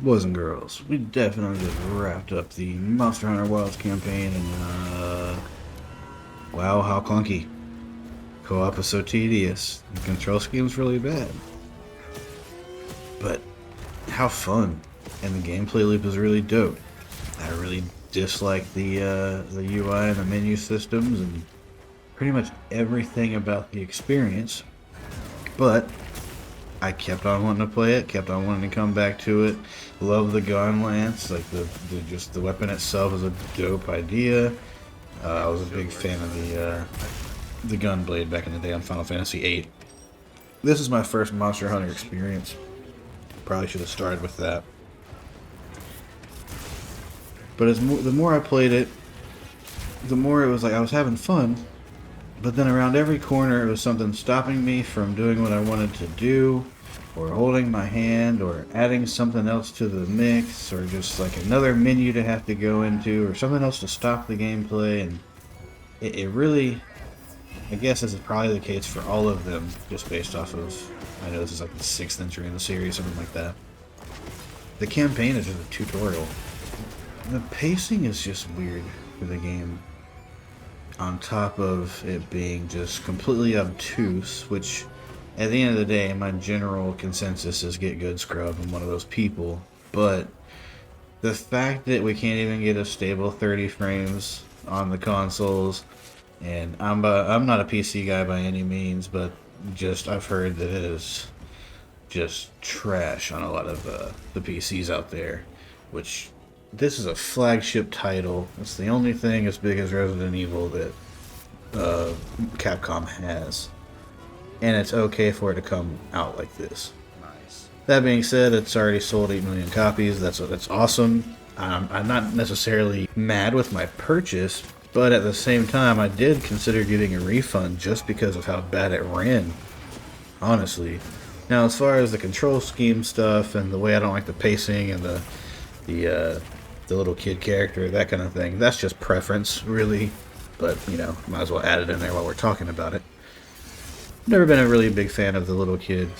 Boys and girls, we definitely just wrapped up the Monster Hunter Wilds campaign, and wow, how clunky. Co-op is so tedious. The control scheme's really bad. But how fun. And the gameplay loop is really dope. I really dislike the UI and the menu systems and pretty much everything about the experience. But I kept on wanting to play it, kept on wanting to come back to it. Love the gun lance, like just the weapon itself is a dope idea. I was a big fan of the gun blade back in the day on Final Fantasy VIII. This is my first Monster Hunter experience. Probably should have started with that. But the more I played it, the more it was like I was having fun. But then around every corner, it was something stopping me from doing what I wanted to do, or holding my hand, or adding something else to the mix, or just like another menu to have to go into, or something else to stop the gameplay. And it really, I guess this is probably the case for all of them, just based off of, I know this is like the 6th entry in the series, something like that. The campaign is just a tutorial. The pacing is just weird for the game. On top of it being just completely obtuse, which at the end of the day, my general consensus is get good, scrub. I'm one of those people. But the fact that we can't even get a stable 30 frames on the consoles, and I'm not a PC guy by any means, but just I've heard that it is just trash on a lot of the PCs out there, which this is a flagship title. It's the only thing as big as Resident Evil that Capcom has. And it's okay for it to come out like this. Nice. That being said, it's already sold 8 million copies. That's awesome. I'm not necessarily mad with my purchase, but at the same time, I did consider getting a refund just because of how bad it ran. Honestly. Now, as far as the control scheme stuff and the way I don't like the pacing and the little kid character, that kind of thing, that's just preference, really. But, you know, might as well add it in there while we're talking about it. Never been a really big fan of the little kid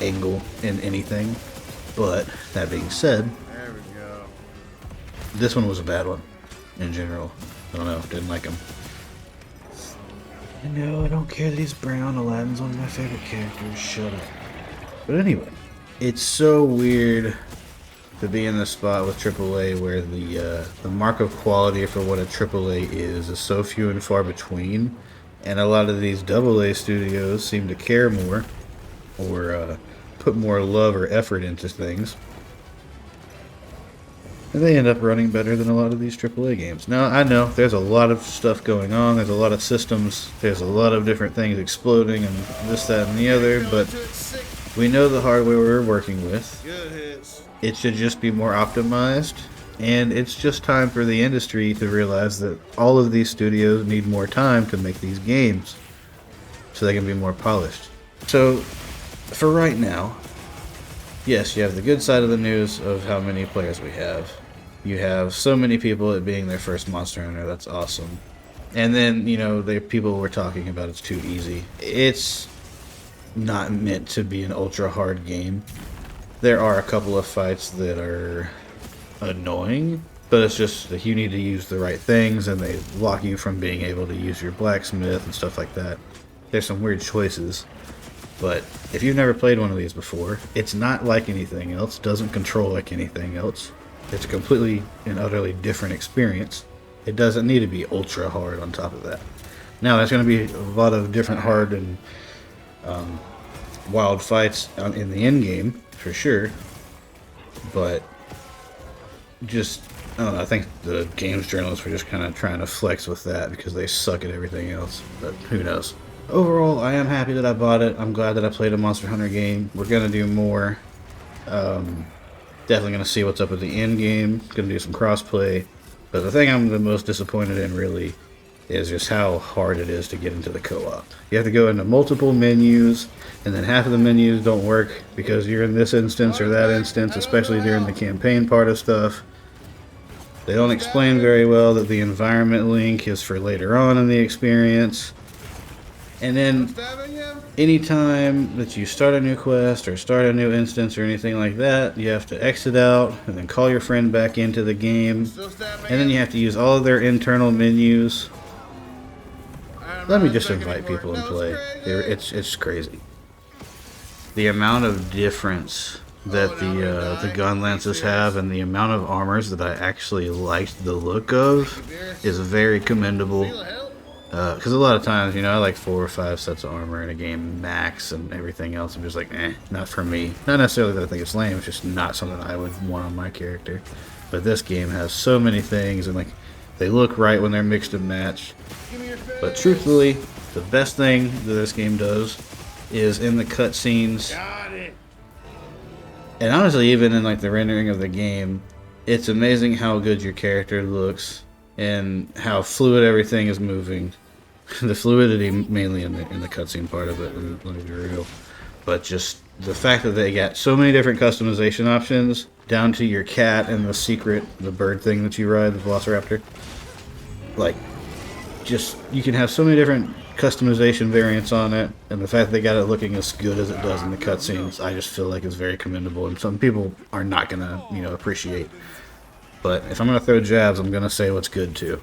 angle in anything. But, that being said, There we go. this one was a bad one, in general. I don't know, didn't like him. No, I don't care that he's brown. Aladdin's one of my favorite characters. Shut up. But anyway, it's so weird to be in the spot with AAA where the mark of quality for what a AAA is so few and far between, and a lot of these AA studios seem to care more or put more love or effort into things, and they end up running better than a lot of these AAA games. Now, I know there's a lot of stuff going on, there's a lot of systems, there's a lot of different things exploding and this, that, and the other, but we know the hardware we're working with. Good hits. It should just be more optimized, and it's just time for the industry to realize that all of these studios need more time to make these games so they can be more polished. So, for right now, yes, you have the good side of the news of how many players we have. You have so many people it being their first Monster Hunter, that's awesome. And then, you know, the people were talking about it's too easy. It's not meant to be an ultra hard game. There are a couple of fights that are annoying, but it's just that you need to use the right things, and they block you from being able to use your blacksmith and stuff like that. There's some weird choices, but if you've never played one of these before, it's not like anything else, doesn't control like anything else. It's a completely and utterly different experience. It doesn't need to be ultra hard on top of that. Now, there's going to be a lot of different hard and wild fights in the end game, for sure, but just, I don't know, I think the games journalists were just kind of trying to flex with that because they suck at everything else, but who knows. Overall, I am happy that I bought it. I'm glad that I played a Monster Hunter game. We're going to do more. Definitely going to see what's up with the end game. Going to do some crossplay. But the thing I'm the most disappointed in, really, is just how hard it is to get into the co-op. You have to go into multiple menus, and then half of the menus don't work because you're in this instance or that instance, especially during the campaign part of stuff. They don't explain very well that the environment link is for later on in the experience. And then Stabbing him? anytime that you start a new quest or start a new instance or anything like that, you have to exit out and then call your friend back into the game. And then you have to use all of their internal menus. Let me just invite people and play. It's crazy. The amount of difference that the gun lances have and the amount of armors that I actually liked the look of is very commendable. Because a lot of times, you know, I like 4 or 5 sets of armor in a game max, and everything else I'm just like, not for me. Not necessarily that I think it's lame, it's just not something I would want on my character. But this game has so many things, and like, they look right when they're mixed and matched. But truthfully, the best thing that this game does is in the cutscenes. And honestly, even in like the rendering of the game, it's amazing how good your character looks and how fluid everything is moving. The fluidity mainly in the cutscene part of it, let me be real. But just the fact that they got so many different customization options, down to your cat and the bird thing that you ride, the Velociraptor. Like, just, you can have so many different customization variants on it, and the fact that they got it looking as good as it does in the cutscenes, I just feel like is very commendable, and some people are not gonna, you know, appreciate. But if I'm gonna throw jabs, I'm gonna say what's good too.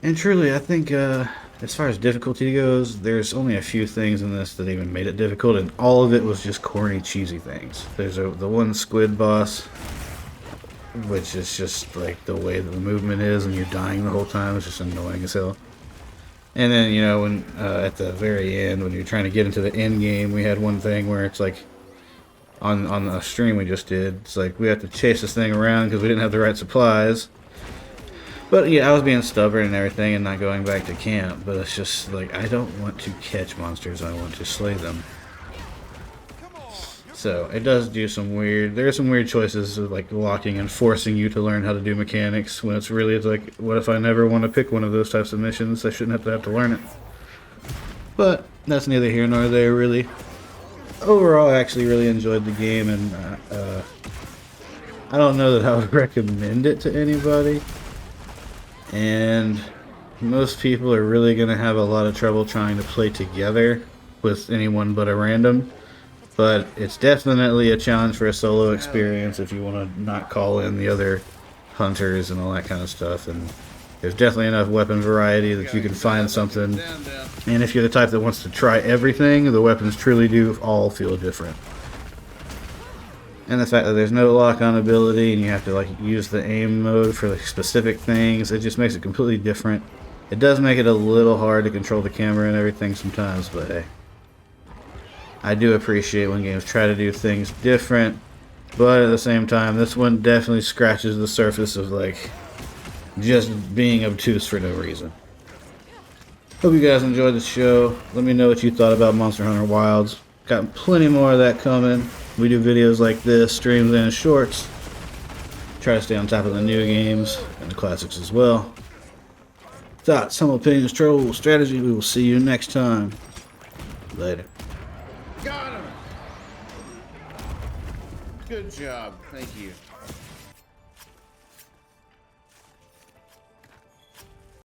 And truly, I think as far as difficulty goes, there's only a few things in this that even made it difficult, and all of it was just corny, cheesy things. There's the one squid boss, which is just like the way that the movement is, and you're dying the whole time. It's just annoying as hell. And then, you know, when at the very end, when you're trying to get into the end game, we had one thing where it's like, on the stream we just did, it's like we have to chase this thing around because we didn't have the right supplies. But yeah, I was being stubborn and everything and not going back to camp, but it's just like, I don't want to catch monsters, I want to slay them. So it does do there are some weird choices of like locking and forcing you to learn how to do mechanics, when it's like, what if I never want to pick one of those types of missions? I shouldn't have to learn it. But that's neither here nor there, really. Overall, I actually really enjoyed the game, and I don't know that I would recommend it to anybody. And most people are really going to have a lot of trouble trying to play together with anyone but a random. But it's definitely a challenge for a solo experience if you want to not call in the other hunters and all that kind of stuff. And there's definitely enough weapon variety that you can find something. And if you're the type that wants to try everything, the weapons truly do all feel different. And the fact that there's no lock-on ability and you have to like use the aim mode for like specific things, it just makes it completely different. It does make it a little hard to control the camera and everything sometimes, but hey. I do appreciate when games try to do things different, but at the same time, this one definitely scratches the surface of like just being obtuse for no reason. Hope you guys enjoyed the show. Let me know what you thought about Monster Hunter Wilds. Got plenty more of that coming. We do videos like this, streams and shorts. Try to stay on top of the new games and the classics as well. Thoughts, some opinions, trolls, strategy. We will see you next time. Later. Got him! Good job. Thank you.